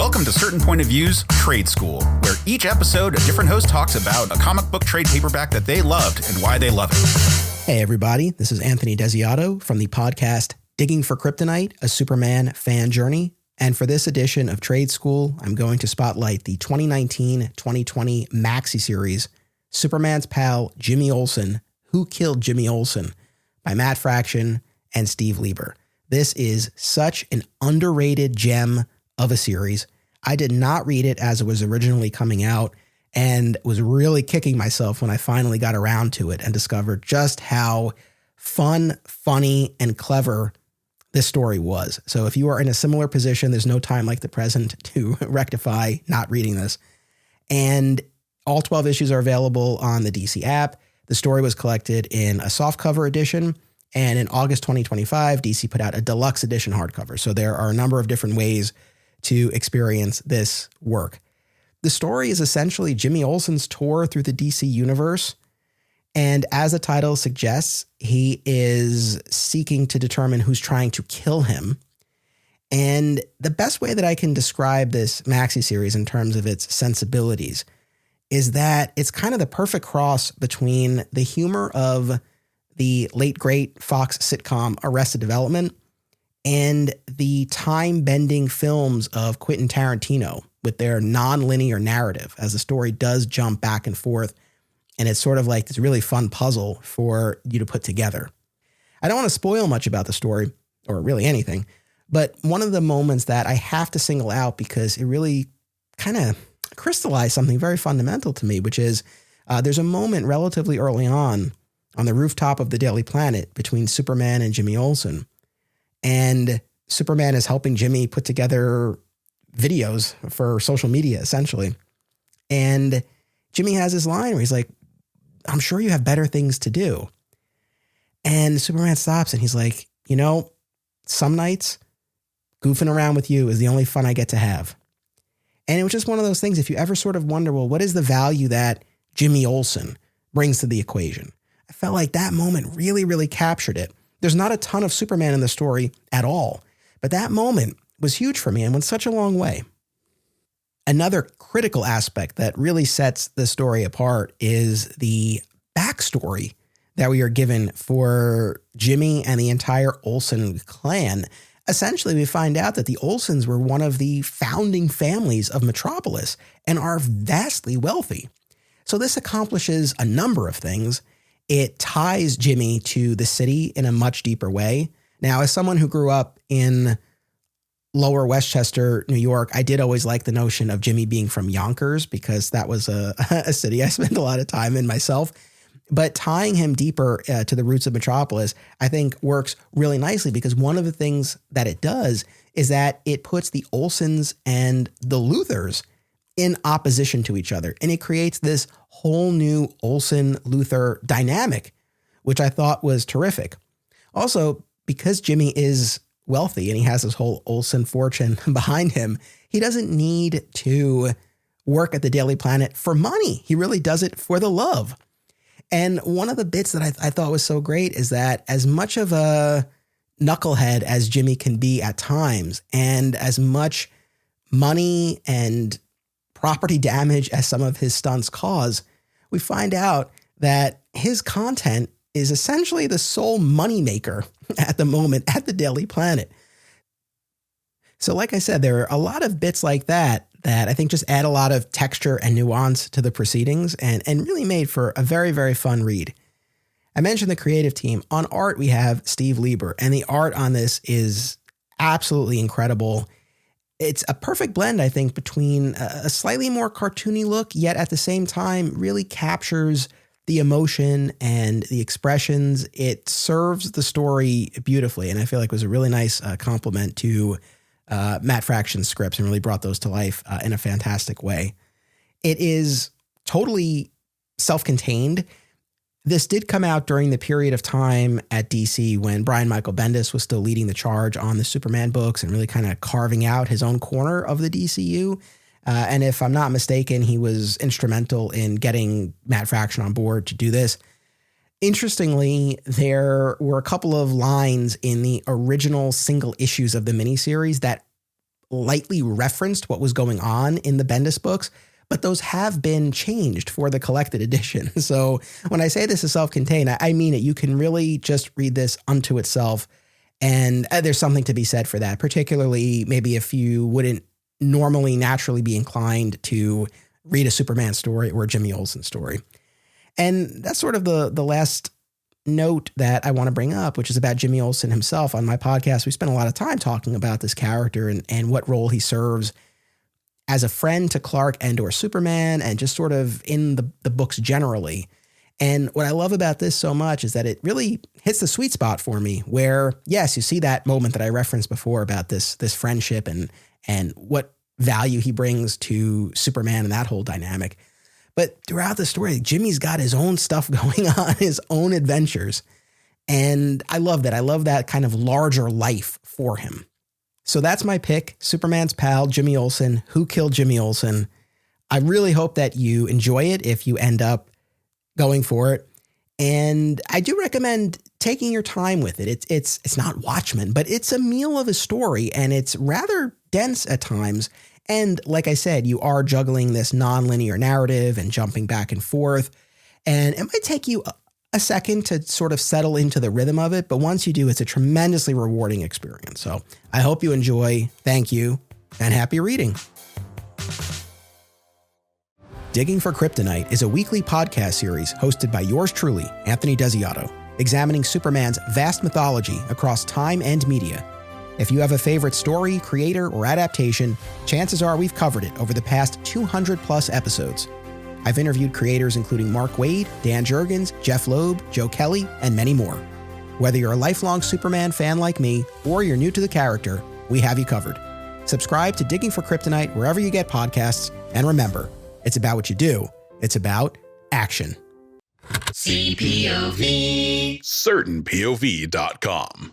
Welcome to Certain Point of Views Trade School, where each episode a different host talks about a comic book trade paperback that they loved and why they love it. Hey everybody, this is Anthony Desiato from the podcast Digging for Kryptonite, a Superman fan journey. And for this edition of Trade School, I'm going to spotlight the 2019-2020 Maxi series, Superman's pal Jimmy Olsen, Who Killed Jimmy Olsen, by Matt Fraction and Steve Lieber. This is such an underrated gem of a series. I did not read it as it was originally coming out and was really kicking myself when I finally got around to it and discovered just how fun, funny, and clever this story was. So if you are in a similar position, there's no time like the present to rectify not reading this. And all 12 issues are available on the DC app. The story was collected in a softcover edition. And in August 2025, DC put out a deluxe edition hardcover. So there are a number of different ways to experience this work. The story is essentially Jimmy Olsen's tour through the DC universe. And as the title suggests, he is seeking to determine who's trying to kill him. And the best way that I can describe this Maxi series in terms of its sensibilities is that it's kind of the perfect cross between the humor of the late great Fox sitcom Arrested Development and the time-bending films of Quentin Tarantino with their non-linear narrative, as the story does jump back and forth. And it's sort of like this really fun puzzle for you to put together. I don't want to spoil much about the story, or really anything, but one of the moments that I have to single out because it really kind of crystallized something very fundamental to me, which is there's a moment relatively early on the rooftop of the Daily Planet between Superman and Jimmy Olsen. And Superman is helping Jimmy put together videos for social media, essentially. And Jimmy has this line where he's like, I'm sure you have better things to do. And Superman stops and he's like, you know, some nights goofing around with you is the only fun I get to have. And it was just one of those things, if you ever sort of wonder, well, what is the value that Jimmy Olsen brings to the equation? I felt like that moment really, really captured it. There's not a ton of Superman in the story at all, but that moment was huge for me and went such a long way. Another critical aspect that really sets the story apart is the backstory that we are given for Jimmy and the entire Olsen clan. Essentially, we find out that the Olsens were one of the founding families of Metropolis and are vastly wealthy. So this accomplishes a number of things. It ties Jimmy to the city in a much deeper way. Now, as someone who grew up in Lower Westchester, New York, I did always like the notion of Jimmy being from Yonkers because that was a city I spent a lot of time in myself. But tying him deeper to the roots of Metropolis, I think works really nicely because one of the things that it does is that it puts the Olsens and the Luthers in opposition to each other. And it creates this whole new Olsen-Luther dynamic, which I thought was terrific. Also, because Jimmy is wealthy and he has this whole Olsen fortune behind him, he doesn't need to work at the Daily Planet for money. He really does it for the love. And one of the bits that I thought was so great is that as much of a knucklehead as Jimmy can be at times, and as much money and property damage as some of his stunts cause, we find out that his content is essentially the sole moneymaker at the moment at the Daily Planet. So like I said, there are a lot of bits like that I think just add a lot of texture and nuance to the proceedings and really made for a very, very fun read. I mentioned the creative team. On art, we have Steve Lieber, and the art on this is absolutely incredible. It's a perfect blend, I think, between a slightly more cartoony look, yet at the same time really captures the emotion and the expressions. It serves the story beautifully, and I feel like it was a really nice compliment to Matt Fraction's scripts and really brought those to life in a fantastic way. It is totally self-contained. This did come out during the period of time at DC when Brian Michael Bendis was still leading the charge on the Superman books and really kind of carving out his own corner of the DCU. And if I'm not mistaken, he was instrumental in getting Matt Fraction on board to do this. Interestingly, there were a couple of lines in the original single issues of the miniseries that lightly referenced what was going on in the Bendis books, but those have been changed for the collected edition. So when I say this is self-contained, I mean it. You can really just read this unto itself. And there's something to be said for that, particularly maybe if you wouldn't normally naturally be inclined to read a Superman story or a Jimmy Olsen story. And that's sort of the last note that I want to bring up, which is about Jimmy Olsen himself. On my podcast, we spent a lot of time talking about this character and what role he serves as a friend to Clark and or Superman, and just sort of in the books generally. And what I love about this so much is that it really hits the sweet spot for me where, yes, you see that moment that I referenced before about this friendship and what value he brings to Superman and that whole dynamic. But throughout the story, Jimmy's got his own stuff going on, his own adventures. And I love that. I love that kind of larger life for him. So that's my pick, Superman's pal, Jimmy Olsen, Who Killed Jimmy Olsen. I really hope that you enjoy it if you end up going for it. And I do recommend taking your time with it. It's not Watchmen, but it's a meal of a story, and it's rather dense at times. And like I said, you are juggling this nonlinear narrative and jumping back and forth. And it might take you a second to sort of settle into the rhythm of it. But once you do, it's a tremendously rewarding experience. So I hope you enjoy. Thank you, and happy reading. Digging for Kryptonite is a weekly podcast series hosted by yours truly, Anthony Desiato, examining Superman's vast mythology across time and media. If you have a favorite story, creator, or adaptation, chances are we've covered it over the past 200 plus episodes. I've interviewed creators including Mark Waid, Dan Jurgens, Jeff Loeb, Joe Kelly, and many more. Whether you're a lifelong Superman fan like me, or you're new to the character, we have you covered. Subscribe to Digging for Kryptonite wherever you get podcasts, and remember, it's about what you do. It's about action. CPOV. CertainPOV.com.